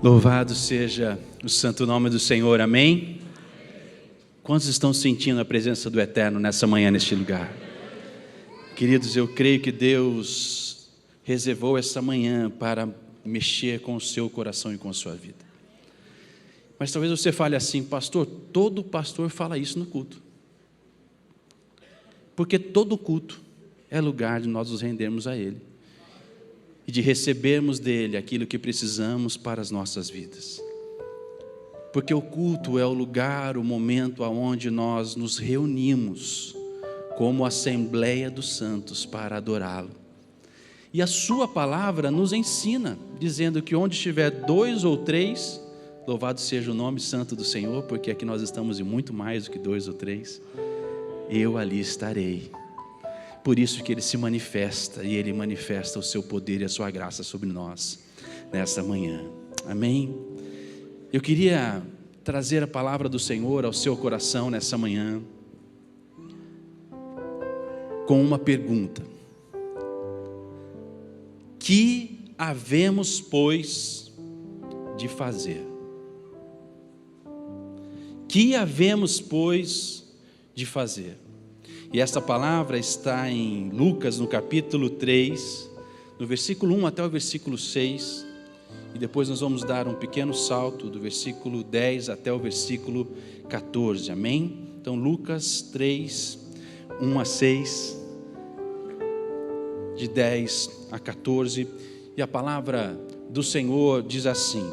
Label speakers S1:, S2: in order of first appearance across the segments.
S1: Louvado seja o santo nome do Senhor, amém? Quantos estão sentindo a presença do Eterno nessa manhã, neste lugar? Queridos, eu creio que Deus reservou essa manhã para mexer com o seu coração e com a sua vida. Mas talvez você fale assim: pastor, todo pastor fala isso no culto. Porque todo culto é lugar de nós nos rendermos a Ele e de recebermos dEle aquilo que precisamos para as nossas vidas. Porque o culto é o lugar, o momento onde nós nos reunimos como Assembleia dos Santos para adorá-lo. E a sua palavra nos ensina, dizendo que onde estiver 2 ou 3, louvado seja o nome santo do Senhor, porque aqui nós estamos em muito mais do que 2 ou 3, eu ali estarei. Por isso que Ele se manifesta, e Ele manifesta o seu poder e a sua graça sobre nós nessa manhã, amém? Eu queria trazer a palavra do Senhor ao seu coração nessa manhã, com uma pergunta: que havemos, pois, de fazer? Que havemos, pois, de fazer? E essa palavra está em Lucas, no capítulo 3, no versículo 1 até o versículo 6, e depois nós vamos dar um pequeno salto do versículo 10 até o versículo 14, amém? Então Lucas 3, 1 a 6, de 10 a 14, e a palavra do Senhor diz assim: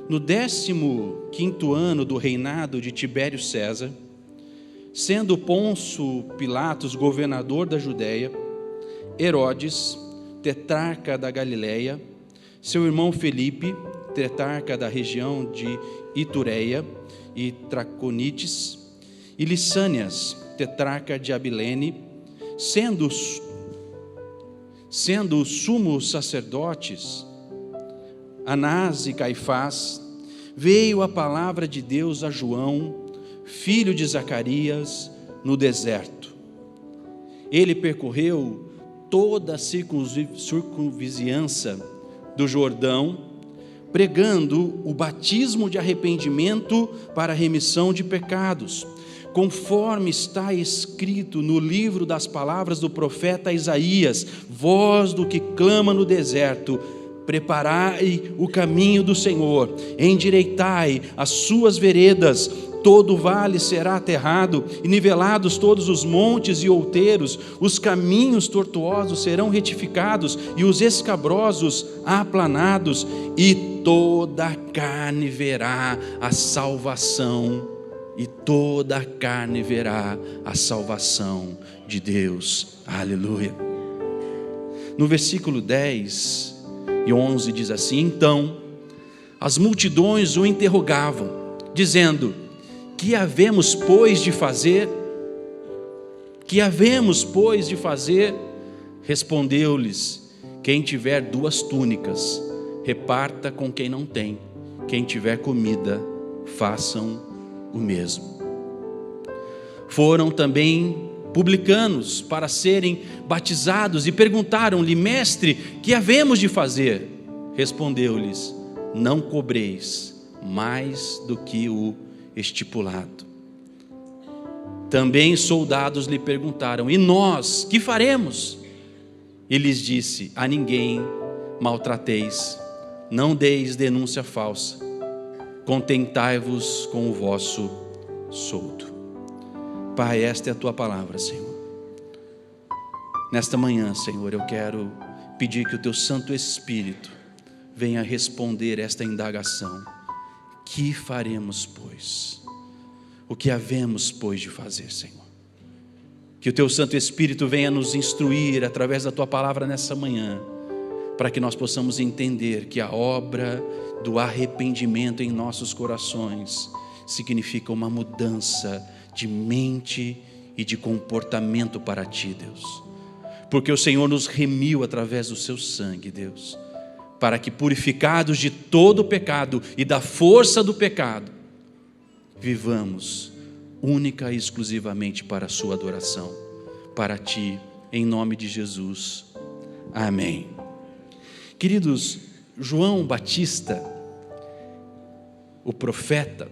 S1: no 15º ano do reinado de Tibério César, sendo Pôncio Pilatos governador da Judéia, Herodes, tetrarca da Galileia, seu irmão Felipe, tetrarca da região de Itureia e Traconites, e Lissânias, tetrarca de Abilene, sendo os sumos sacerdotes Anás e Caifás, veio a palavra de Deus a João, filho de Zacarias, no deserto. Ele percorreu toda a circunvizinhança do Jordão, pregando o batismo de arrependimento para a remissão de pecados, conforme está escrito no livro das palavras do profeta Isaías: voz do que clama no deserto, preparai o caminho do Senhor, endireitai as suas veredas. Todo vale será aterrado, e nivelados todos os montes e outeiros, os caminhos tortuosos serão retificados, e os escabrosos aplanados, e toda a carne verá a salvação, e toda a carne verá a salvação de Deus, aleluia. No versículo 10 e 11 diz assim: então as multidões o interrogavam, dizendo: que havemos, pois, de fazer? Que havemos, pois, de fazer? Respondeu-lhes: quem tiver 2 túnicas, reparta com quem não tem. Quem tiver comida, façam o mesmo. Foram também publicanos para serem batizados e perguntaram-lhe: mestre, que havemos de fazer? Respondeu-lhes: não cobreis mais do que o estipulado. Também soldados lhe perguntaram: e nós, que faremos? E lhes disse: a ninguém maltrateis, não deis denúncia falsa, contentai-vos com o vosso soldo. Pai, esta é a tua palavra, Senhor. Nesta manhã, Senhor, eu quero pedir que o teu Santo Espírito venha responder esta indagação: que faremos, pois? O que havemos, pois, de fazer, Senhor? Que o teu Santo Espírito venha nos instruir através da tua palavra nessa manhã, para que nós possamos entender que a obra do arrependimento em nossos corações significa uma mudança de mente e de comportamento para ti, Deus. Porque o Senhor nos remiu através do seu sangue, Deus, para que, purificados de todo o pecado e da força do pecado, vivamos única e exclusivamente para a sua adoração, para ti, em nome de Jesus, Amém. Queridos, João Batista, o profeta,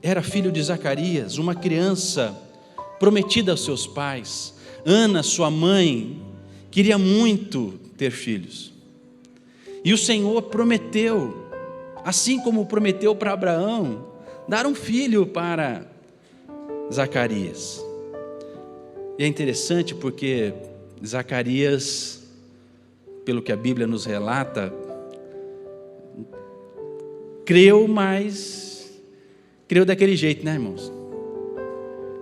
S1: era filho de Zacarias, uma criança prometida aos seus pais. Ana, sua mãe, queria muito ter filhos. E o Senhor prometeu, assim como prometeu para Abraão, dar um filho para Zacarias. E é interessante porque Zacarias, pelo que a Bíblia nos relata, creu, mas creu daquele jeito, né, irmãos?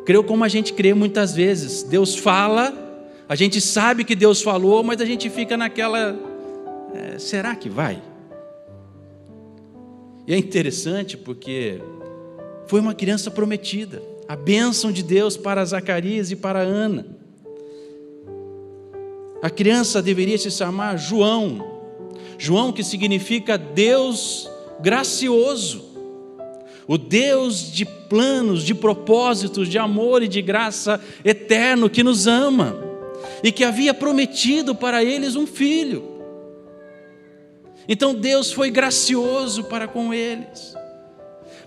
S1: Creu como a gente crê muitas vezes. Deus fala, a gente sabe que Deus falou, mas a gente fica naquela, será que vai? E é interessante porque foi uma criança prometida, a bênção de Deus para Zacarias e para Ana. A criança deveria se chamar João, João que significa Deus gracioso, o Deus de planos, de propósitos, de amor e de graça eterno que nos ama e que havia prometido para eles um filho. Então Deus foi gracioso para com eles.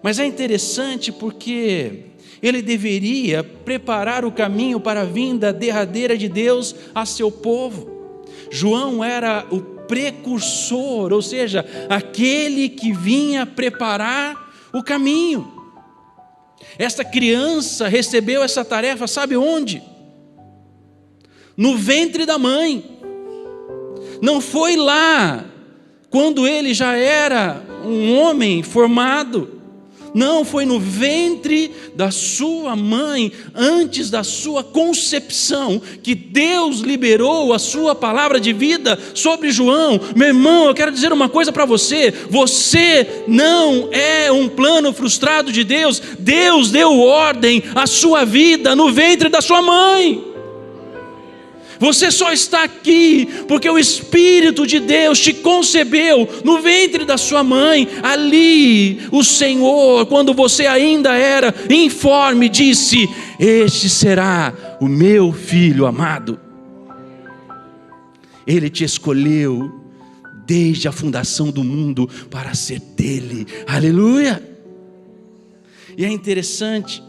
S1: Mas é interessante porque ele deveria preparar o caminho para a vinda derradeira de Deus a seu povo. João era o precursor, ou seja, aquele que vinha preparar o caminho. Esta criança recebeu essa tarefa, sabe onde? No ventre da mãe. Não foi lá quando ele já era um homem formado. Não, foi no ventre da sua mãe, antes da sua concepção, que Deus liberou a sua palavra de vida sobre João. Meu irmão, eu quero dizer uma coisa para você: você não é um plano frustrado de Deus. Deus deu ordem à sua vida no ventre da sua mãe. Você só está aqui porque o Espírito de Deus te concebeu no ventre da sua mãe. Ali o Senhor, quando você ainda era informe, disse: este será o meu filho amado. Ele te escolheu desde a fundação do mundo para ser dele. Aleluia! E é interessante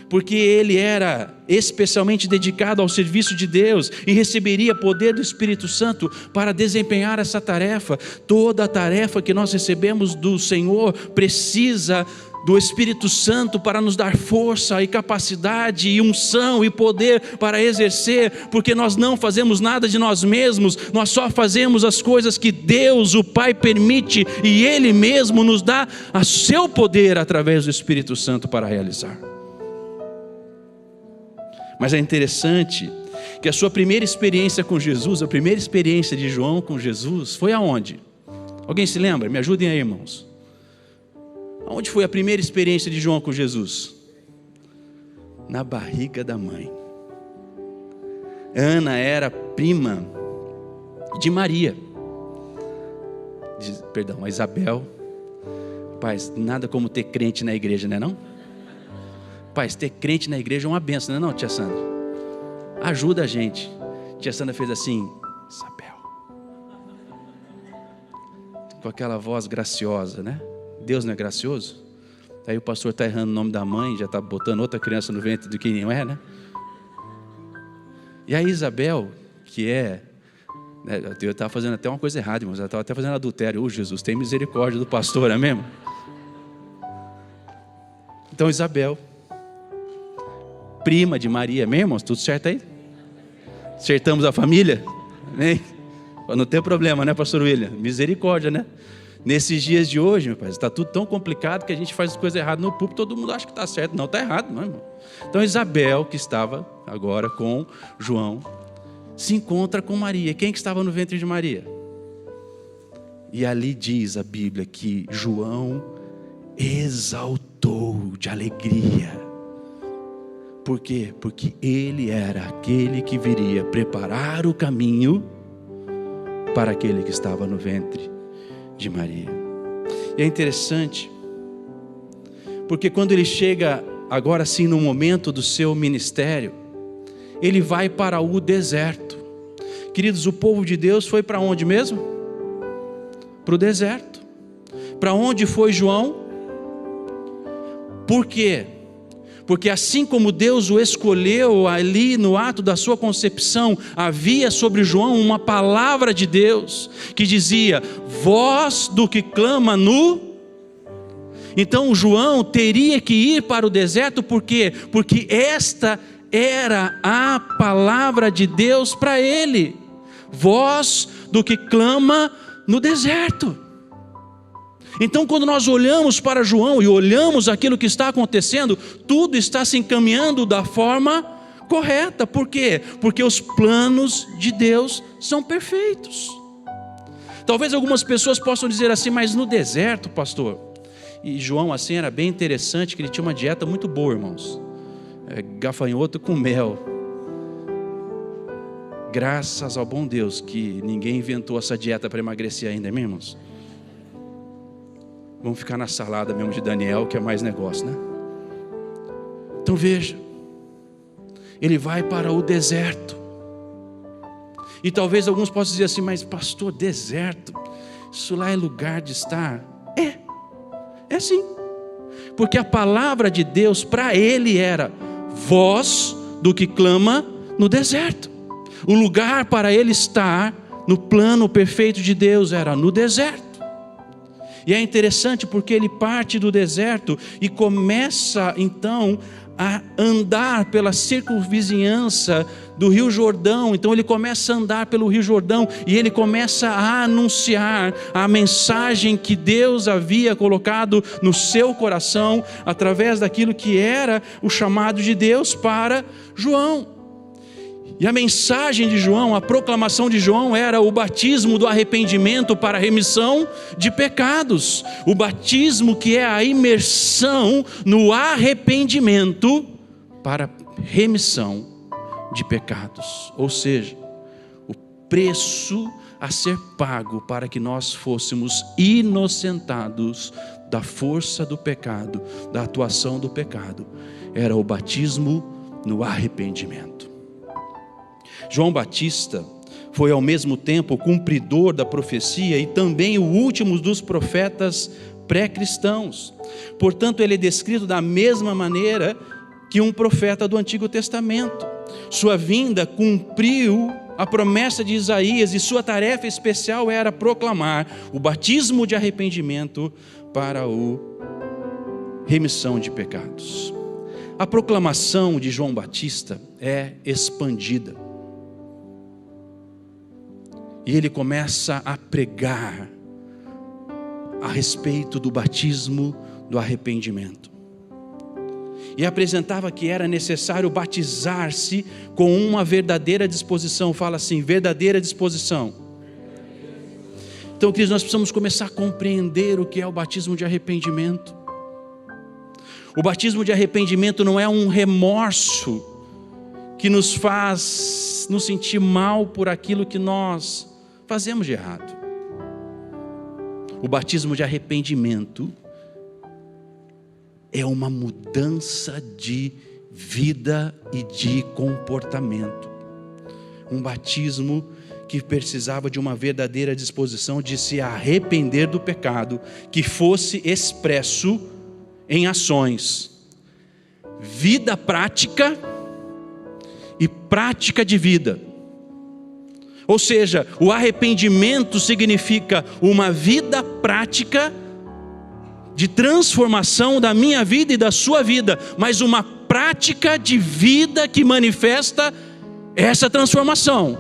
S1: porque ele era especialmente dedicado ao serviço de Deus e receberia poder do Espírito Santo para desempenhar essa tarefa. Toda a tarefa que nós recebemos do Senhor precisa do Espírito Santo para nos dar força e capacidade e unção e poder para exercer, porque nós não fazemos nada de nós mesmos, nós só fazemos as coisas que Deus, o Pai, permite, e Ele mesmo nos dá a seu poder através do Espírito Santo para realizar. Mas é interessante que a sua primeira experiência com Jesus, a primeira experiência de João com Jesus, foi aonde? Alguém se lembra? Me ajudem aí, irmãos. Aonde foi a primeira experiência de João com Jesus? Na barriga da mãe. Ana era prima de Maria. A Isabel. Paz, nada como ter crente na igreja, não é não? Paz, ter crente na igreja é uma benção, não é não, tia Sandra? Ajuda a gente. Tia Sandra fez assim: Isabel. Com aquela voz graciosa, né? Deus não é gracioso? Aí o pastor está errando o nome da mãe, já está botando outra criança no ventre do que não é, né? E a Isabel, que eu estava fazendo até uma coisa errada, irmãos, eu estava até fazendo adultério. Jesus, tem misericórdia do pastor, é mesmo? Então Isabel, prima de Maria, mesmo, irmãos? Tudo certo aí? Acertamos a família? Amém? Não tem problema, né, pastor William? Misericórdia, né? Nesses dias de hoje, meu pai, está tudo tão complicado que a gente faz as coisas erradas no púlpito, todo mundo acha que está certo. Não, está errado, não, irmão. Então Isabel, que estava agora com João, se encontra com Maria. Quem que estava no ventre de Maria? E ali diz a Bíblia que João exaltou de alegria. Por quê? Porque ele era aquele que viria preparar o caminho para aquele que estava no ventre de Maria. E é interessante, porque quando ele chega agora sim no momento do seu ministério, ele vai para o deserto. Queridos, o povo de Deus foi para onde mesmo? Para o deserto. Para onde foi João? Por quê? Porque assim como Deus o escolheu ali no ato da sua concepção, havia sobre João uma palavra de Deus que dizia: voz do que clama nu. Então João teria que ir para o deserto, por quê? Porque esta era a palavra de Deus para ele. Voz do que clama no deserto. Então, quando nós olhamos para João e olhamos aquilo que está acontecendo, tudo está se encaminhando da forma correta. Por quê? Porque os planos de Deus são perfeitos. Talvez algumas pessoas possam dizer assim: mas no deserto, pastor. E João assim era bem interessante, que ele tinha uma dieta muito boa, irmãos. Gafanhoto com mel. Graças ao bom Deus que ninguém inventou essa dieta para emagrecer ainda, meus irmãos. Vamos ficar na salada mesmo de Daniel, que é mais negócio, né? Então veja, ele vai para o deserto. E talvez alguns possam dizer assim: mas pastor, deserto, isso lá é lugar de estar? É sim. Porque a palavra de Deus para ele era voz do que clama no deserto. O lugar para ele estar no plano perfeito de Deus era no deserto. E é interessante porque ele parte do deserto e começa então a andar pela circunvizinhança do Rio Jordão. Então ele começa a andar pelo Rio Jordão e ele começa a anunciar a mensagem que Deus havia colocado no seu coração através daquilo que era o chamado de Deus para João. E a mensagem de João, a proclamação de João era o batismo do arrependimento para a remissão de pecados. O batismo que é a imersão no arrependimento para remissão de pecados. Ou seja, o preço a ser pago para que nós fôssemos inocentados da força do pecado, da atuação do pecado, era o batismo no arrependimento. João Batista foi ao mesmo tempo o cumpridor da profecia e também o último dos profetas pré-cristãos. Portanto, ele é descrito da mesma maneira que um profeta do Antigo Testamento. Sua vinda cumpriu a promessa de Isaías e sua tarefa especial era proclamar o batismo de arrependimento para a remissão de pecados. A proclamação de João Batista é expandida. E ele começa a pregar a respeito do batismo do arrependimento. E apresentava que era necessário batizar-se com uma verdadeira disposição. Fala assim, verdadeira disposição. Então, queridos, nós precisamos começar a compreender o que é o batismo de arrependimento. O batismo de arrependimento não é um remorso que nos faz nos sentir mal por aquilo que nós fazemos de errado. O batismo de arrependimento é uma mudança de vida e de comportamento. Um batismo que precisava de uma verdadeira disposição de se arrepender do pecado, que fosse expresso em ações, vida prática e prática de vida. Ou seja, o arrependimento significa uma vida prática de transformação da minha vida e da sua vida, mas uma prática de vida que manifesta essa transformação.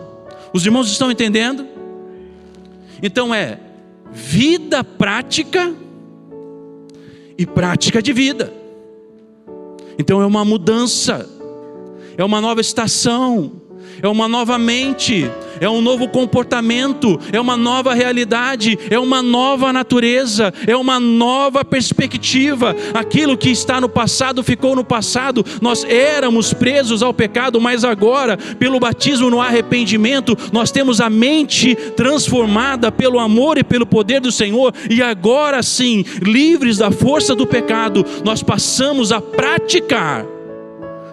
S1: Os irmãos estão entendendo? Então é vida prática e prática de vida. Então é uma mudança, é uma nova estação, é uma nova mente, é um novo comportamento, é uma nova realidade, é uma nova natureza, é uma nova perspectiva. Aquilo que está no passado ficou no passado. Nós éramos presos ao pecado, mas agora, pelo batismo no arrependimento, nós temos a mente transformada pelo amor e pelo poder do Senhor, e agora sim, livres da força do pecado, nós passamos a praticar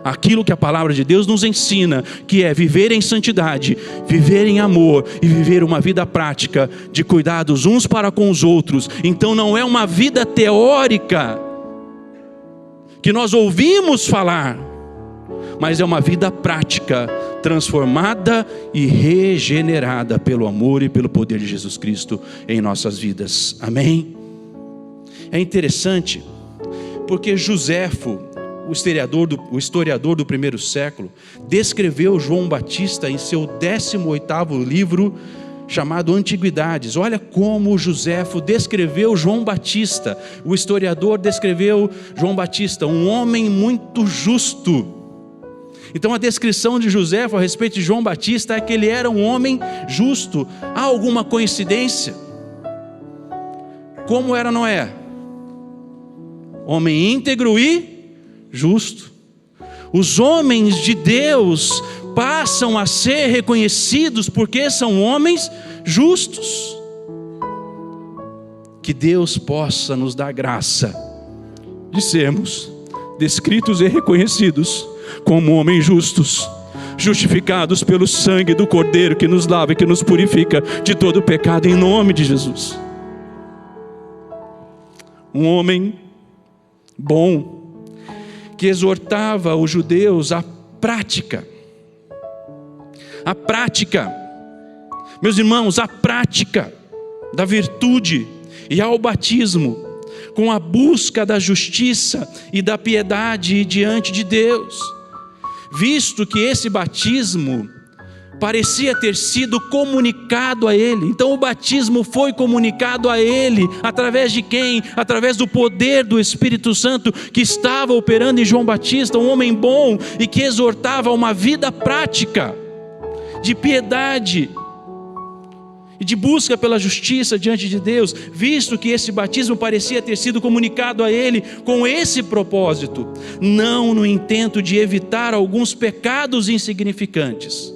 S1: aquilo que a palavra de Deus nos ensina, que é viver em santidade, viver em amor e viver uma vida prática de cuidados uns para com os outros. Então não é uma vida teórica que nós ouvimos falar, mas é uma vida prática, transformada e regenerada pelo amor e pelo poder de Jesus Cristo em nossas vidas. Amém? É interessante, porque Joséfo, o historiador do primeiro século, descreveu João Batista em seu 18º livro, chamado Antiguidades. Olha como Joséfo descreveu João Batista. O historiador descreveu João Batista, um homem muito justo. Então a descrição de Joséfo a respeito de João Batista é que ele era um homem justo. Há alguma coincidência? Como era Noé? Homem íntegro e justo. Os homens de Deus passam a ser reconhecidos porque são homens justos. Que Deus possa nos dar graça de sermos descritos e reconhecidos como homens justos, justificados pelo sangue do Cordeiro que nos lava e que nos purifica de todo pecado, em nome de Jesus. Um homem bom, que exortava os judeus à prática. A prática, meus irmãos, a prática da virtude e ao batismo, com a busca da justiça e da piedade diante de Deus. Visto que esse batismo parecia ter sido comunicado a ele. Então o batismo foi comunicado a ele, através de quem? Através do poder do Espírito Santo que estava operando em João Batista, um homem bom e que exortava a uma vida prática, de piedade e de busca pela justiça diante de Deus, visto que esse batismo parecia ter sido comunicado a ele com esse propósito, não no intento de evitar alguns pecados insignificantes,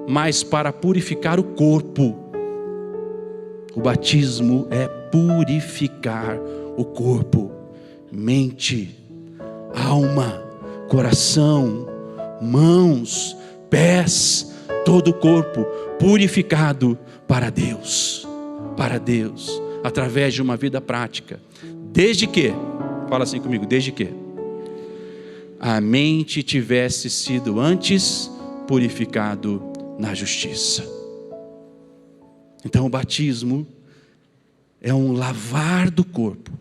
S1: mas para purificar o corpo. O batismo é purificar o corpo, mente, alma, coração, mãos, pés, todo o corpo purificado para Deus, através de uma vida prática. Desde que, fala assim comigo, desde que a mente tivesse sido antes purificado na justiça. Então o batismo é um lavar do corpo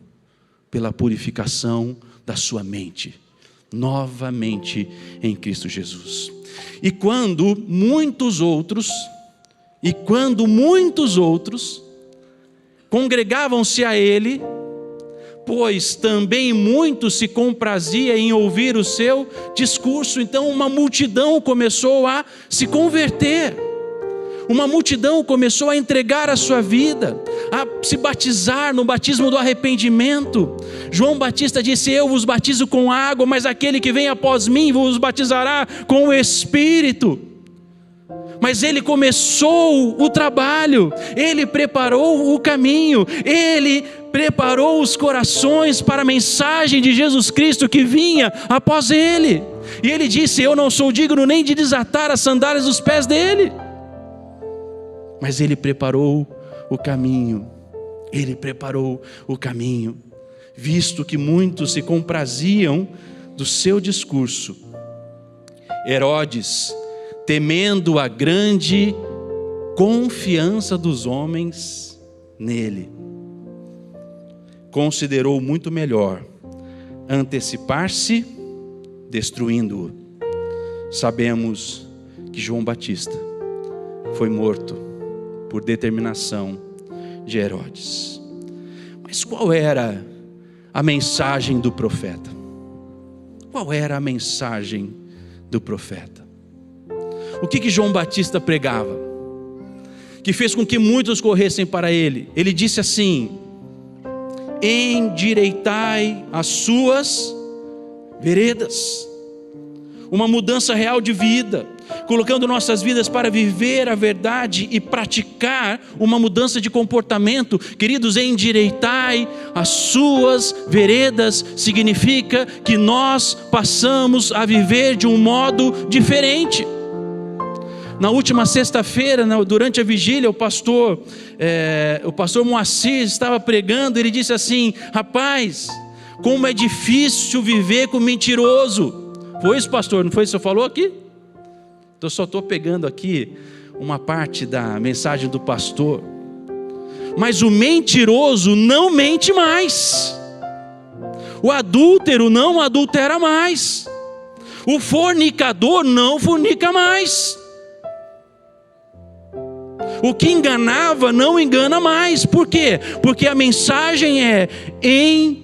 S1: pela purificação da sua mente, novamente em Cristo Jesus. E quando muitos outros congregavam-se a ele, pois também muitos se comprazia em ouvir o seu discurso. Então uma multidão começou a se converter, uma multidão começou a entregar a sua vida, a se batizar no batismo do arrependimento. João Batista disse: eu vos batizo com água, mas aquele que vem após mim vos batizará com o Espírito. Mas ele começou o trabalho, ele preparou o caminho, ele preparou os corações para a mensagem de Jesus Cristo que vinha após ele. E ele disse: eu não sou digno nem de desatar as sandálias dos pés dele. Mas ele preparou o caminho, visto que muitos se compraziam do seu discurso. Herodes, temendo a grande confiança dos homens nele, considerou muito melhor antecipar-se, destruindo-o. Sabemos que João Batista foi morto por determinação de Herodes. Mas qual era a mensagem do profeta? Qual era a mensagem do profeta? O que João Batista pregava? que fez com que muitos corressem para ele. Ele disse assim: endireitai as suas veredas. Uma mudança real de vida, colocando nossas vidas para viver a verdade e praticar uma mudança de comportamento. Queridos, endireitai as suas veredas significa que nós passamos a viver de um modo diferente. Na última sexta-feira, durante a vigília, o pastor Moacir estava pregando. Ele disse assim: rapaz, como é difícil viver com mentiroso. Foi isso, pastor? Não foi isso que você falou aqui? Eu só estou pegando aqui uma parte da mensagem do pastor. Mas o mentiroso não mente mais. O adúltero não adultera mais. O fornicador não fornica mais. O que enganava não engana mais. Por quê? Porque a mensagem é: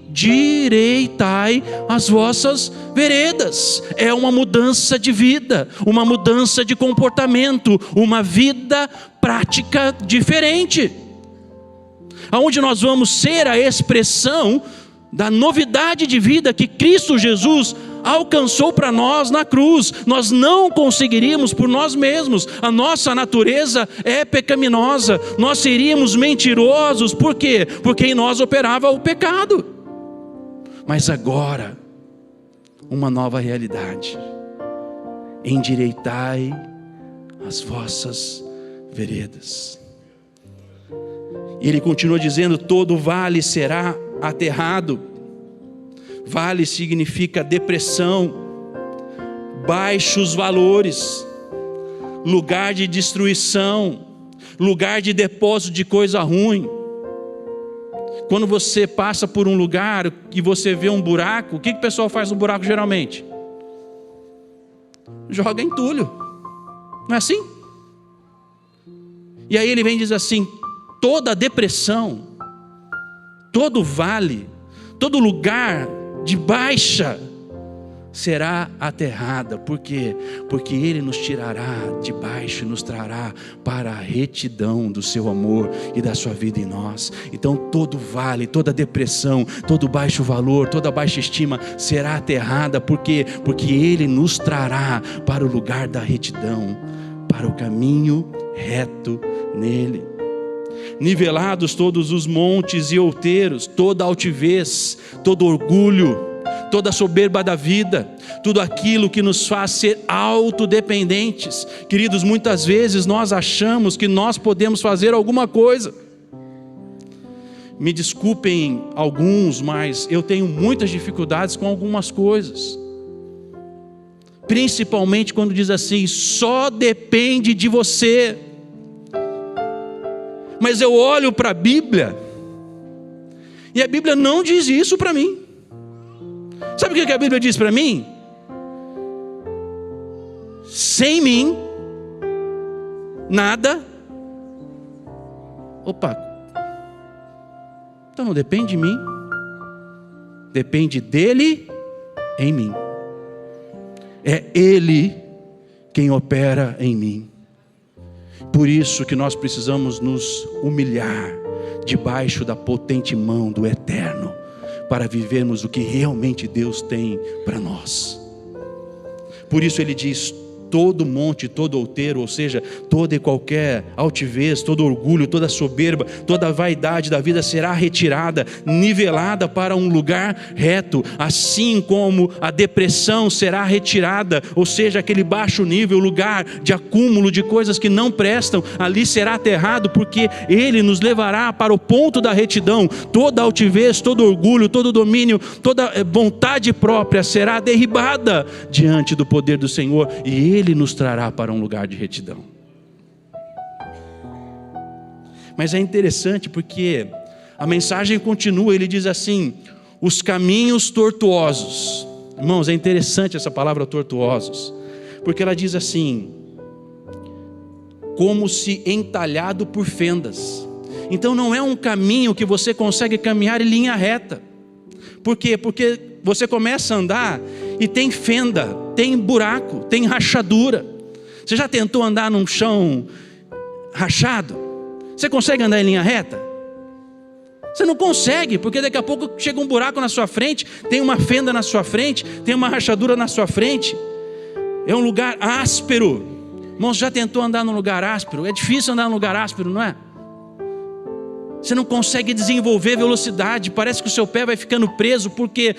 S1: endireitai as vossas veredas. É uma mudança de vida, uma mudança de comportamento, uma vida prática diferente, aonde nós vamos ser a expressão da novidade de vida que Cristo Jesus alcançou para nós na cruz. Nós não conseguiríamos por nós mesmos. A nossa natureza é pecaminosa. Nós seríamos mentirosos. Por quê? Porque em nós operava o pecado. Mas agora, uma nova realidade: endireitai as vossas veredas. E ele continua dizendo: todo vale será aterrado. Vale significa depressão, baixos valores, lugar de destruição, lugar de depósito de coisa ruim. Quando você passa por um lugar e você vê um buraco, o que o pessoal faz no buraco geralmente? Joga entulho. Não é assim? E aí ele vem e diz assim: toda depressão, todo vale, todo lugar de baixa será aterrada. Por quê? Porque Ele nos tirará de baixo e nos trará para a retidão do seu amor e da sua vida em nós. Então todo vale, toda depressão, todo baixo valor, toda baixa estima será aterrada. Por quê? Porque Ele nos trará para o lugar da retidão, para o caminho reto nele. Nivelados todos os montes e outeiros, toda altivez, todo orgulho, toda soberba da vida, tudo aquilo que nos faz ser autodependentes. Queridos, muitas vezes nós achamos que nós podemos fazer alguma coisa. Me desculpem alguns, mas eu tenho muitas dificuldades com algumas coisas. Principalmente quando diz assim: só depende de você. Mas eu olho para a Bíblia e a Bíblia não diz isso para mim. Sabe o que a Bíblia diz para mim? Sem mim, nada. Opa, então não depende de mim, depende dele em mim. É Ele quem opera em mim. Por isso que nós precisamos nos humilhar debaixo da potente mão do Eterno, para vivermos o que realmente Deus tem para nós. Por isso ele diz: todo monte, todo outeiro, ou seja, toda e qualquer altivez, todo orgulho, toda soberba, toda vaidade da vida será retirada, nivelada para um lugar reto, assim como a depressão será retirada, ou seja, aquele baixo nível, lugar de acúmulo de coisas que não prestam, ali será aterrado, porque Ele nos levará para o ponto da retidão. Toda altivez, todo orgulho, todo domínio, toda vontade própria será derribada diante do poder do Senhor, e Ele nos trará para um lugar de retidão. Mas é interessante porque a mensagem continua. Ele diz assim: os caminhos tortuosos. Irmãos, é interessante essa palavra tortuosos, porque ela diz assim: como se entalhado por fendas. Então não é um caminho que você consegue caminhar em linha reta. Por quê? Porque você começa a andar e tem fenda, tem buraco, tem rachadura. Você já tentou andar num chão rachado? Você consegue andar em linha reta? Você não consegue, porque daqui a pouco chega um buraco na sua frente, tem uma fenda na sua frente, tem uma rachadura na sua frente. É um lugar áspero. Irmãos, já tentou andar num lugar áspero? É difícil andar num lugar áspero, não é? Você não consegue desenvolver velocidade, parece que o seu pé vai ficando preso, porque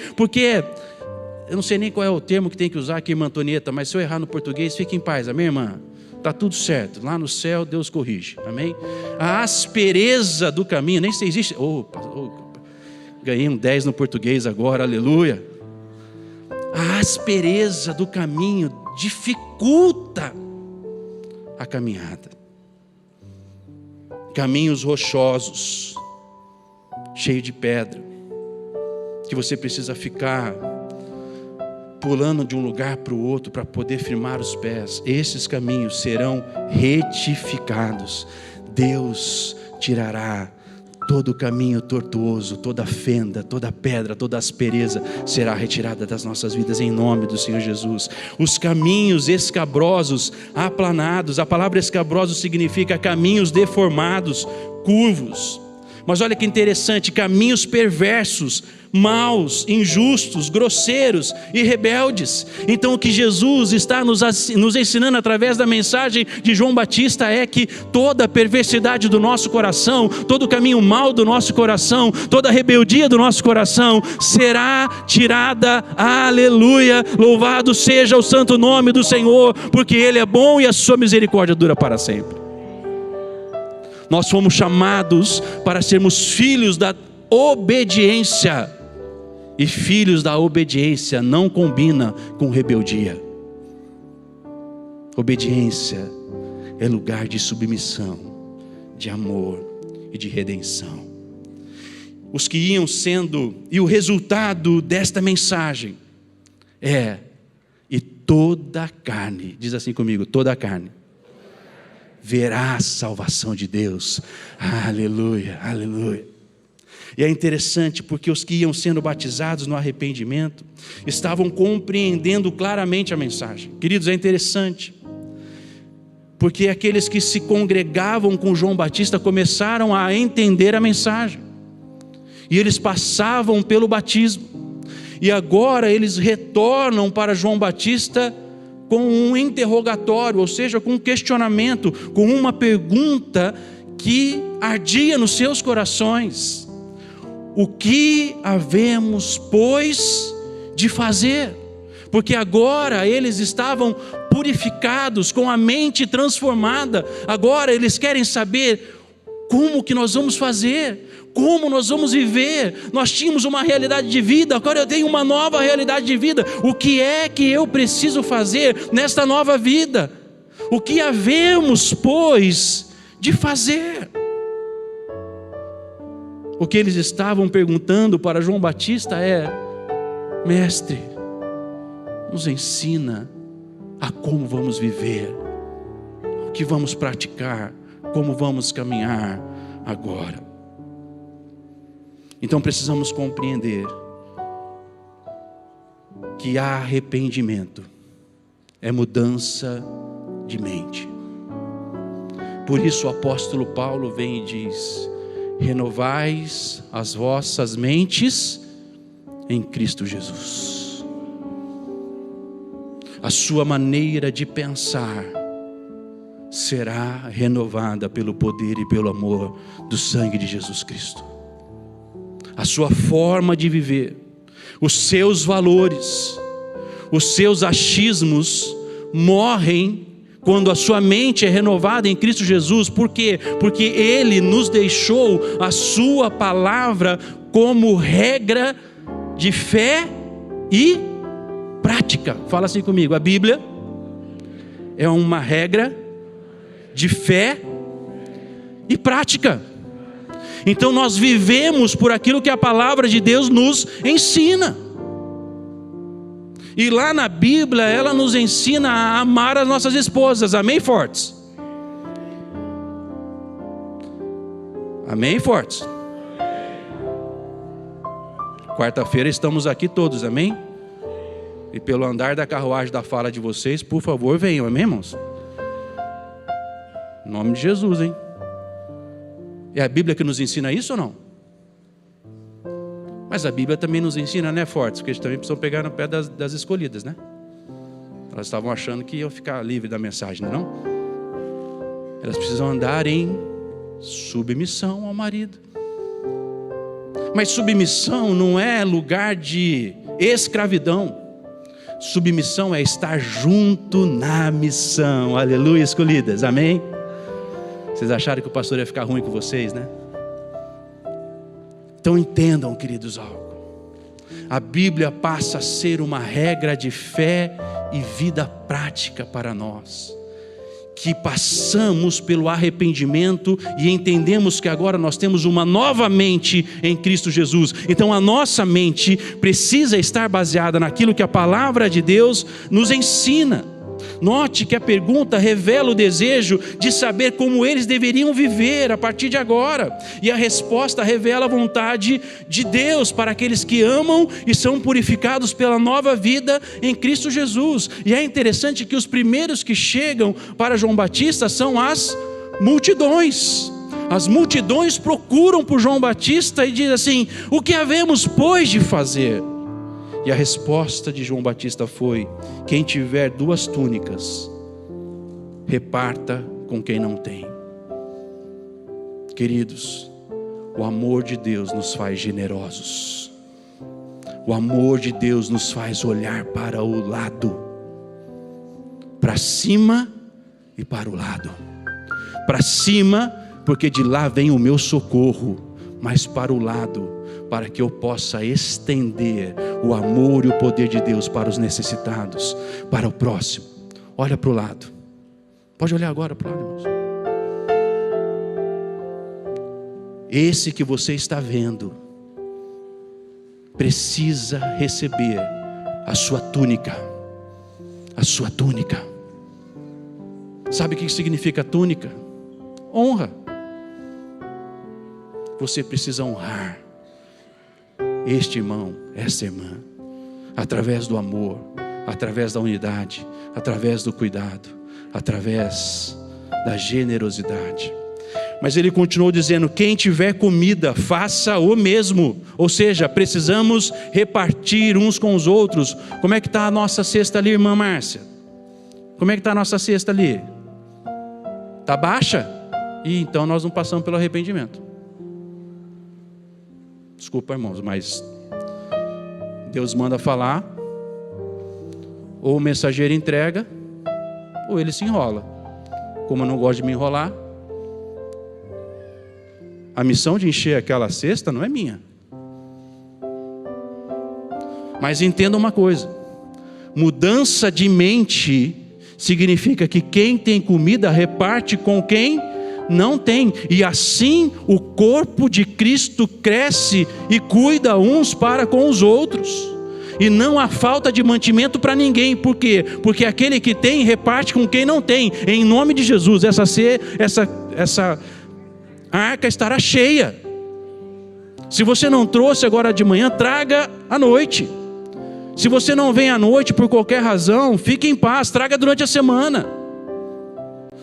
S1: eu não sei nem qual é o termo que tem que usar aqui, irmã Antonieta, mas se eu errar no português, fique em paz, amém, irmã? Está tudo certo, lá no céu Deus corrige, amém? A aspereza do caminho, nem sei se existe, ganhei um 10 no português agora, aleluia. A aspereza do caminho dificulta a caminhada. Caminhos rochosos, cheio de pedra, que você precisa ficar pulando de um lugar para o outro para poder firmar os pés. Esses caminhos serão retificados. Deus tirará todo o caminho tortuoso, toda fenda, toda pedra, toda aspereza será retirada das nossas vidas em nome do Senhor Jesus. Os caminhos escabrosos, aplanados. A palavra escabroso significa caminhos deformados, curvos. Mas olha que interessante, caminhos perversos, maus, injustos, grosseiros e rebeldes. Então o que Jesus está nos ensinando através da mensagem de João Batista é que toda a perversidade do nosso coração, todo o caminho mau do nosso coração, toda a rebeldia do nosso coração será tirada, aleluia, louvado seja o santo nome do Senhor, porque Ele é bom e a sua misericórdia dura para sempre. Nós fomos chamados para sermos filhos da obediência, e filhos da obediência não combina com rebeldia. Obediência é lugar de submissão, de amor e de redenção. Os que iam sendo, e o resultado desta mensagem é: e toda a carne, diz assim comigo, toda a carne verá a salvação de Deus. Aleluia, aleluia. E é interessante porque os que iam sendo batizados no arrependimento estavam compreendendo claramente a mensagem. Queridos, é interessante porque aqueles que se congregavam com João Batista começaram a entender a mensagem, e eles passavam pelo batismo, e agora eles retornam para João Batista com um interrogatório, ou seja, com um questionamento, com uma pergunta que ardia nos seus corações: o que havemos, pois, de fazer? Porque agora eles estavam purificados, com a mente transformada. Agora eles querem saber como que nós vamos fazer, como nós vamos viver. Nós tínhamos uma realidade de vida, agora eu tenho uma nova realidade de vida. O que é que eu preciso fazer nesta nova vida? O que havemos, pois, de fazer? O que eles estavam perguntando para João Batista é: mestre, nos ensina a como vamos viver, o que vamos praticar, como vamos caminhar agora. Então precisamos compreender que arrependimento é mudança de mente. Por isso o apóstolo Paulo vem e diz: renovais as vossas mentes em Cristo Jesus. A sua maneira de pensar será renovada pelo poder e pelo amor do sangue de Jesus Cristo. A sua forma de viver, os seus valores, os seus achismos morrem quando a sua mente é renovada em Cristo Jesus. Por quê? Porque Ele nos deixou a sua palavra como regra de fé e prática. Fala assim comigo: a Bíblia é uma regra de fé e prática. Então nós vivemos por aquilo que a palavra de Deus nos ensina. E lá na Bíblia ela nos ensina a amar as nossas esposas. Amém, fortes? Amém, fortes? Quarta-feira estamos aqui todos, amém? E pelo andar da carruagem da fala de vocês, por favor, venham, amém, irmãos? Em nome de Jesus, hein? É a Bíblia que nos ensina isso ou não? Mas a Bíblia também nos ensina, né, fortes? Porque eles também precisam pegar no pé das escolhidas, né? Elas estavam achando que iam ficar livre da mensagem, não? Elas precisam andar em submissão ao marido. Mas submissão não é lugar de escravidão. Submissão é estar junto na missão. Aleluia, escolhidas, amém? Vocês acharam que o pastor ia ficar ruim com vocês, né? Então entendam, queridos, algo. A Bíblia passa a ser uma regra de fé e vida prática para nós, que passamos pelo arrependimento e entendemos que agora nós temos uma nova mente em Cristo Jesus. Então a nossa mente precisa estar baseada naquilo que a palavra de Deus nos ensina. Note que a pergunta revela o desejo de saber como eles deveriam viver a partir de agora. E a resposta revela a vontade de Deus para aqueles que amam e são purificados pela nova vida em Cristo Jesus. E é interessante que os primeiros que chegam para João Batista são as multidões. As multidões procuram por João Batista e dizem assim: o que havemos, pois, de fazer? E a resposta de João Batista foi: quem tiver 2 túnicas, reparta com quem não tem. Queridos, o amor de Deus nos faz generosos. O amor de Deus nos faz olhar para o lado, para cima e para o lado. Para cima, porque de lá vem o meu socorro, mas para o lado, para que eu possa estender o amor e o poder de Deus para os necessitados, para o próximo. Olha para o lado. Pode olhar agora para o lado, irmãos. Esse que você está vendo precisa receber a sua túnica. A sua túnica. Sabe o que significa túnica? Honra. Você precisa honrar este irmão, esta irmã, através do amor, através da unidade, através do cuidado, através da generosidade. Mas ele continuou dizendo: quem tiver comida, faça o mesmo. Ou seja, precisamos repartir uns com os outros. Como é que está a nossa cesta ali, irmã Márcia? Como é que está a nossa cesta ali? Está baixa? E então nós não passamos pelo arrependimento. Desculpa, irmãos, mas Deus manda falar, ou o mensageiro entrega, ou ele se enrola. Como eu não gosto de me enrolar, a missão de encher aquela cesta não é minha. Mas entenda uma coisa: mudança de mente significa que quem tem comida reparte com quem não tem, e assim o corpo de Cristo cresce e cuida uns para com os outros, e não há falta de mantimento para ninguém. Por quê? Porque aquele que tem reparte com quem não tem. Em nome de Jesus, essa arca estará cheia. Se você não trouxe agora de manhã, traga à noite. Se você não vem à noite por qualquer razão, fique em paz, traga durante a semana,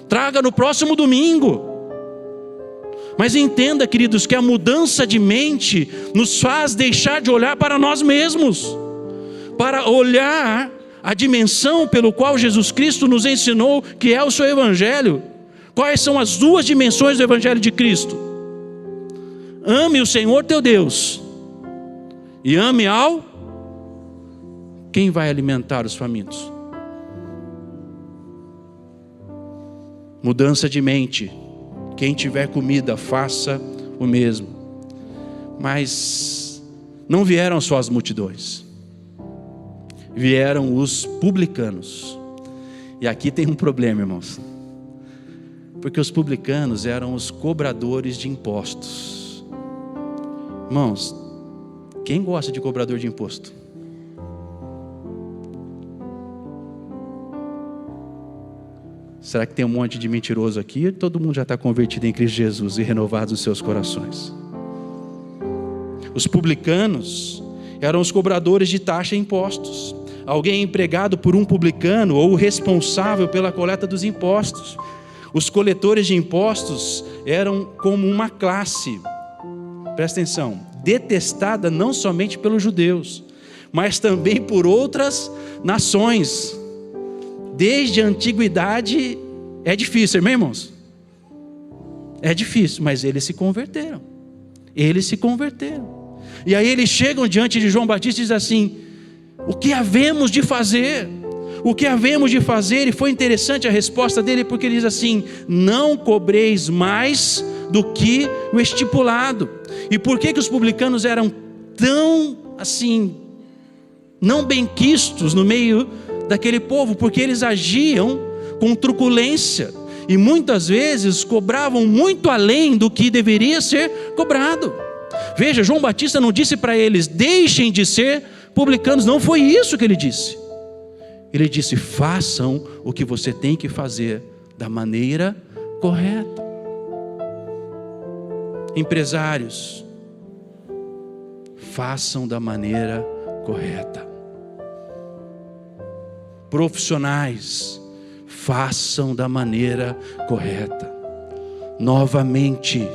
S1: traga no próximo domingo. Mas entenda, queridos, que a mudança de mente nos faz deixar de olhar para nós mesmos, para olhar a dimensão pelo qual Jesus Cristo nos ensinou, que é o seu Evangelho. Quais são as 2 dimensões do Evangelho de Cristo? Ame o Senhor teu Deus e ame ao... Quem vai alimentar os famintos? Mudança de mente. Quem tiver comida, faça o mesmo. Mas não vieram só as multidões, vieram os publicanos. E aqui tem um problema, irmãos, porque os publicanos eram os cobradores de impostos. Irmãos, quem gosta de cobrador de imposto? Será que tem um monte de mentiroso aqui? Todo mundo já está convertido em Cristo Jesus e renovados os seus corações. Os publicanos eram os cobradores de taxa e impostos. Alguém empregado por um publicano ou responsável pela coleta dos impostos. Os coletores de impostos eram como uma classe, presta atenção, detestada não somente pelos judeus, mas também por outras nações. Desde a antiguidade é difícil, irmãos, irmãos? É difícil, mas eles se converteram. Eles se converteram. E aí eles chegam diante de João Batista e dizem assim: o que havemos de fazer? O que havemos de fazer? E foi interessante a resposta dele, porque ele diz assim: não cobreis mais do que o estipulado. E por que os publicanos eram tão assim, não benquistos no meio daquele povo? Porque eles agiam com truculência e muitas vezes cobravam muito além do que deveria ser cobrado. Veja, João Batista não disse para eles: deixem de ser publicanos. Não foi isso que ele disse. Ele disse: façam o que você tem que fazer da maneira correta. Empresários, façam da maneira correta. Profissionais, façam da maneira correta. Novamente,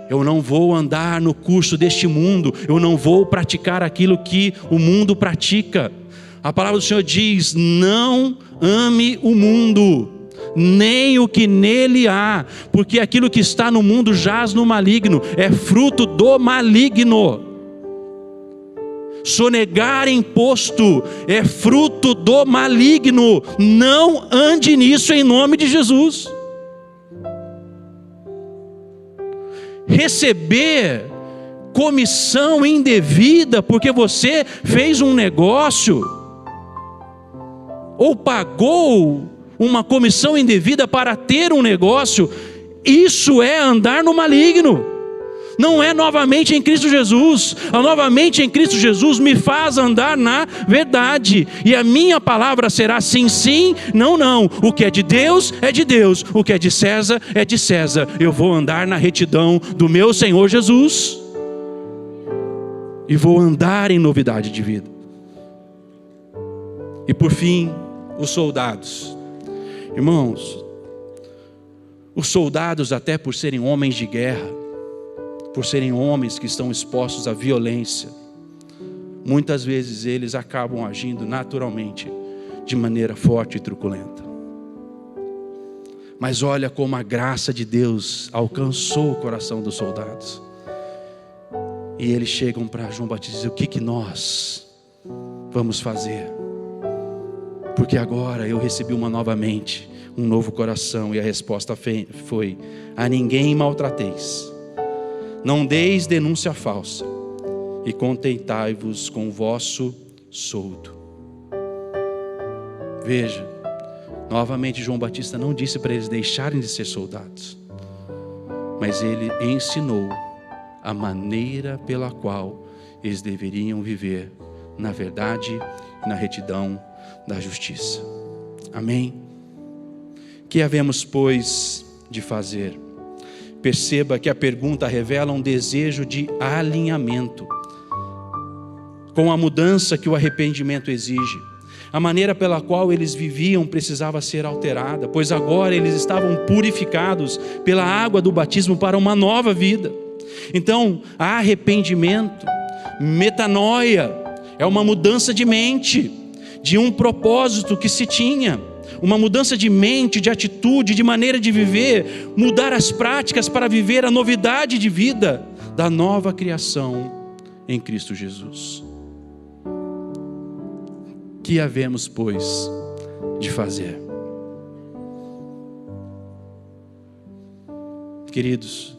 S1: eu não vou andar no curso deste mundo, eu não vou praticar aquilo que o mundo pratica. A palavra do Senhor diz: não ame o mundo, nem o que nele há, porque aquilo que está no mundo jaz no maligno, é fruto do maligno. Sonegar imposto é fruto do maligno. Não ande nisso em nome de Jesus. Receber comissão indevida porque você fez um negócio ou pagou uma comissão indevida para ter um negócio, isso é andar no maligno. Não é novamente em Cristo Jesus. A novamente em Cristo Jesus me faz andar na verdade, e a minha palavra será sim, sim, não, não. O que é de Deus, o que é de César, é de César. Eu vou andar na retidão do meu Senhor Jesus, e vou andar em novidade de vida. E por fim, os soldados. Irmãos, os soldados, até por serem homens de guerra, por serem homens que estão expostos à violência, muitas vezes eles acabam agindo naturalmente de maneira forte e truculenta. Mas olha como a graça de Deus alcançou o coração dos soldados. E eles chegam para João Batista e dizem: o que nós vamos fazer? Porque agora eu recebi uma nova mente, um novo coração. E a resposta foi: a ninguém maltrateis, não deis denúncia falsa, e contentai-vos com o vosso soldo. Veja, novamente João Batista não disse para eles deixarem de ser soldados, mas ele ensinou a maneira pela qual eles deveriam viver na verdade e na retidão da justiça. Amém? Que havemos, pois, de fazer? Perceba que a pergunta revela um desejo de alinhamento com a mudança que o arrependimento exige. A maneira pela qual eles viviam precisava ser alterada, pois agora eles estavam purificados pela água do batismo para uma nova vida. Então, arrependimento, metanoia, é uma mudança de mente, de um propósito que se tinha. Uma mudança de mente, de atitude, de maneira de viver, mudar as práticas para viver a novidade de vida da nova criação em Cristo Jesus. Que havemos, pois, de fazer? Queridos,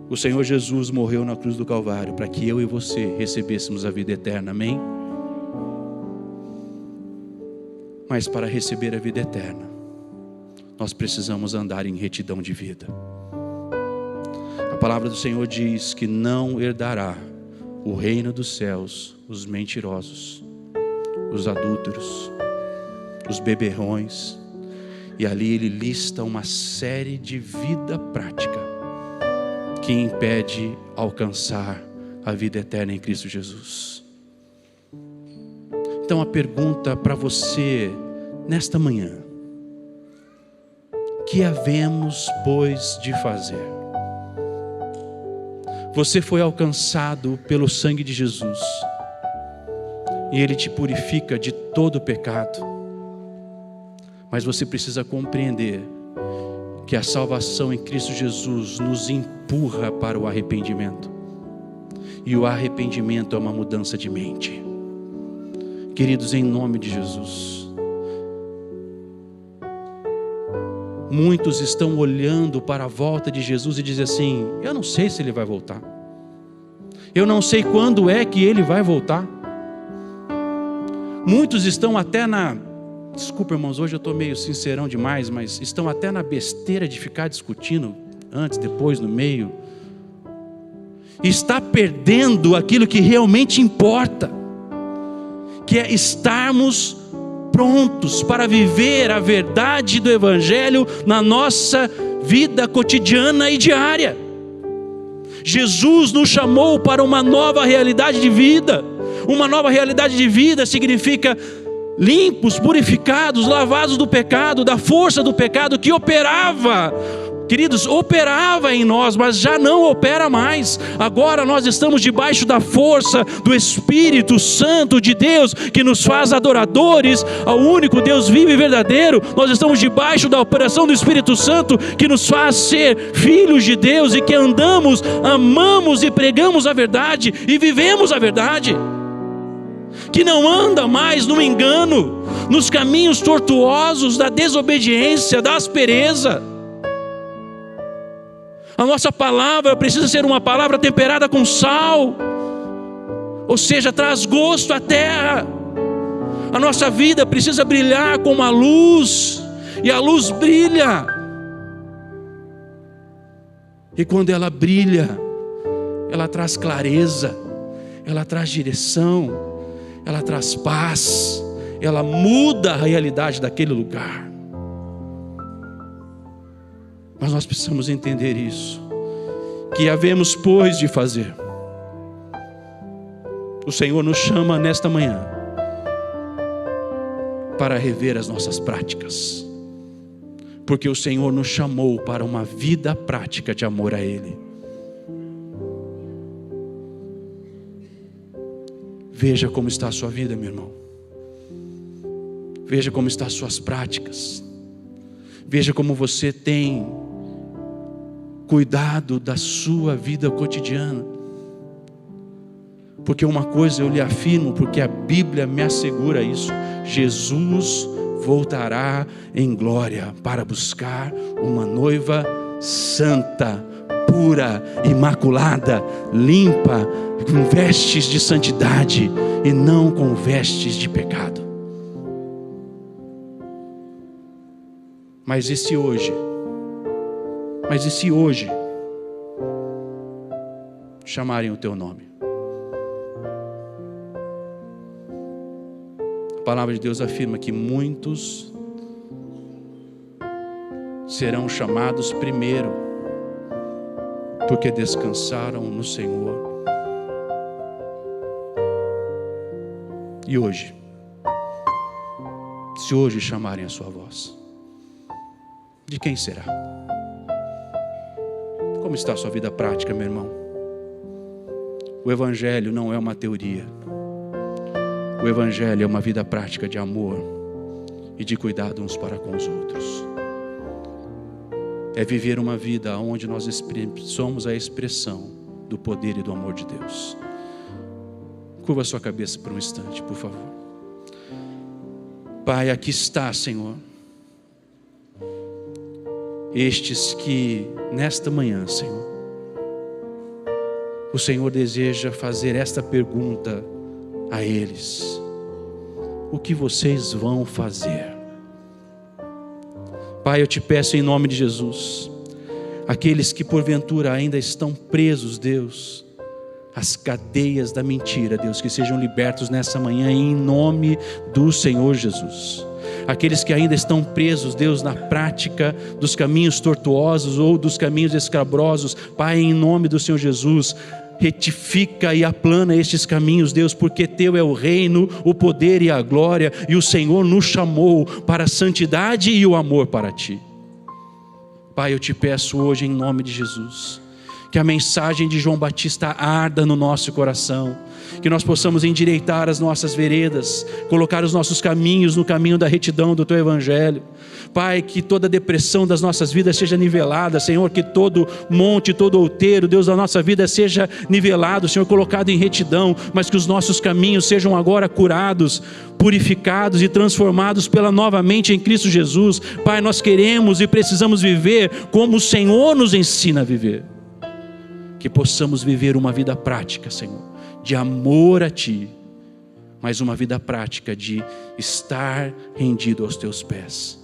S1: o Senhor Jesus morreu na cruz do Calvário para que eu e você recebêssemos a vida eterna, amém? Mas para receber a vida eterna, nós precisamos andar em retidão de vida. A palavra do Senhor diz que não herdará o reino dos céus os mentirosos, os adúlteros, os beberrões. E ali ele lista uma série de vida prática que impede alcançar a vida eterna em Cristo Jesus. Então a pergunta para você nesta manhã, que havemos, pois, de fazer? Você foi alcançado pelo sangue de Jesus, e Ele te purifica de todo pecado, mas você precisa compreender que a salvação em Cristo Jesus nos empurra para o arrependimento, e o arrependimento é uma mudança de mente. Queridos, em nome de Jesus, muitos estão olhando para a volta de Jesus e dizem assim: eu não sei se Ele vai voltar, eu não sei quando é que Ele vai voltar. Muitos estão até desculpa, irmãos, hoje eu estou meio sincerão demais, mas estão até na besteira de ficar discutindo antes, depois, no meio. Está perdendo aquilo que realmente importa, que é estarmos prontos para viver a verdade do Evangelho na nossa vida cotidiana e diária. Jesus nos chamou para uma nova realidade de vida. Uma nova realidade de vida significa limpos, purificados, lavados do pecado, da força do pecado que operava, queridos, operava em nós, mas já não opera mais. Agora nós estamos debaixo da força do Espírito Santo de Deus, que nos faz adoradores ao único Deus vivo e verdadeiro. Nós estamos debaixo da operação do Espírito Santo, que nos faz ser filhos de Deus, e que andamos, amamos e pregamos a verdade e vivemos a verdade, que não anda mais no engano, nos caminhos tortuosos da desobediência, da aspereza. A nossa palavra precisa ser uma palavra temperada com sal, ou seja, traz gosto à terra. A nossa vida precisa brilhar como a luz, e a luz brilha, e quando ela brilha, ela traz clareza, ela traz direção, ela traz paz, ela muda a realidade daquele lugar. Mas nós precisamos entender isso, que havemos, pois, de fazer. O Senhor nos chama nesta manhã para rever as nossas práticas, porque o Senhor nos chamou para uma vida prática de amor a Ele. Veja como está a sua vida, meu irmão. Veja como estão as suas práticas. Veja como você tem cuidado da sua vida cotidiana. Porque uma coisa eu lhe afirmo, porque a Bíblia me assegura isso: Jesus voltará em glória para buscar uma noiva santa, pura, imaculada, limpa, com vestes de santidade e não com vestes de pecado. Mas e se hoje chamarem o teu nome? A palavra de Deus afirma que muitos serão chamados primeiro, porque descansaram no Senhor. E hoje, se hoje chamarem a sua voz, de quem será? Como está a sua vida prática, meu irmão? O Evangelho não é uma teoria. O Evangelho é uma vida prática de amor e de cuidado uns para com os outros. É viver uma vida onde nós somos a expressão do poder e do amor de Deus. Curva a sua cabeça por um instante, por favor. Pai, aqui está, Senhor, estes que nesta manhã, Senhor, o Senhor deseja fazer esta pergunta a eles: o que vocês vão fazer? Pai, eu te peço em nome de Jesus, aqueles que porventura ainda estão presos, Deus, as cadeias da mentira, Deus, que sejam libertos nessa manhã em nome do Senhor Jesus. Aqueles que ainda estão presos, Deus, na prática dos caminhos tortuosos ou dos caminhos escabrosos, Pai, em nome do Senhor Jesus, retifica e aplana estes caminhos, Deus, porque teu é o reino, o poder e a glória, e o Senhor nos chamou para a santidade e o amor para ti. Pai, eu te peço hoje em nome de Jesus, que a mensagem de João Batista arda no nosso coração, que nós possamos endireitar as nossas veredas, colocar os nossos caminhos no caminho da retidão do teu evangelho. Pai, que toda depressão das nossas vidas seja nivelada, Senhor, que todo monte, todo outeiro, Deus, da nossa vida seja nivelado, Senhor, colocado em retidão, mas que os nossos caminhos sejam agora curados, purificados e transformados pela nova mente em Cristo Jesus. Pai, nós queremos e precisamos viver como o Senhor nos ensina a viver. Que possamos viver uma vida prática, Senhor, de amor a Ti, mas uma vida prática de estar rendido aos Teus pés,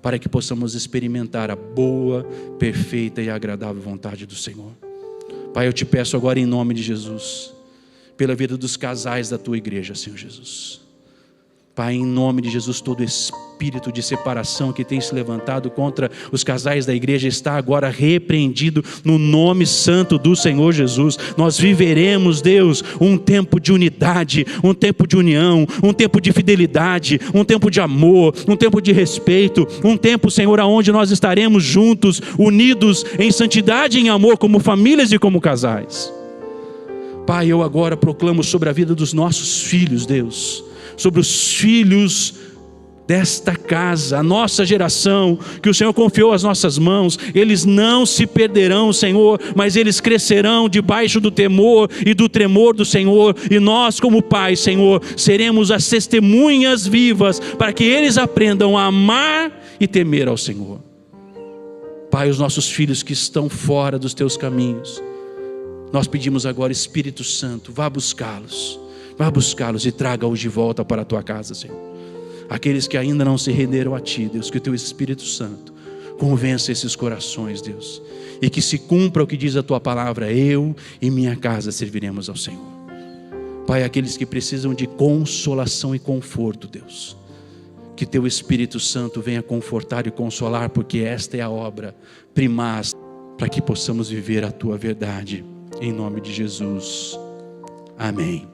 S1: para que possamos experimentar a boa, perfeita e agradável vontade do Senhor. Pai, eu te peço agora em nome de Jesus, pela vida dos casais da Tua igreja, Senhor Jesus. Pai, em nome de Jesus, todo espírito de separação que tem se levantado contra os casais da igreja está agora repreendido no nome santo do Senhor Jesus. Nós viveremos, Deus, um tempo de unidade, um tempo de união, um tempo de fidelidade, um tempo de amor, um tempo de respeito, um tempo, Senhor, aonde nós estaremos juntos, unidos em santidade e em amor, como famílias e como casais. Pai, eu agora proclamo sobre a vida dos nossos filhos, Deus, sobre os filhos desta casa, a nossa geração, que o Senhor confiou às nossas mãos. Eles não se perderão, Senhor, mas eles crescerão debaixo do temor e do tremor do Senhor, e nós como pais, Senhor, seremos as testemunhas vivas, para que eles aprendam a amar e temer ao Senhor. Pai, os nossos filhos que estão fora dos teus caminhos, nós pedimos agora, Espírito Santo, vá buscá-los e traga-os de volta para a tua casa, Senhor. Aqueles que ainda não se renderam a ti, Deus, que o teu Espírito Santo convença esses corações, Deus, e que se cumpra o que diz a tua palavra: eu e minha casa serviremos ao Senhor. Pai, aqueles que precisam de consolação e conforto, Deus, que teu Espírito Santo venha confortar e consolar, porque esta é a obra primaz para que possamos viver a tua verdade, em nome de Jesus, amém.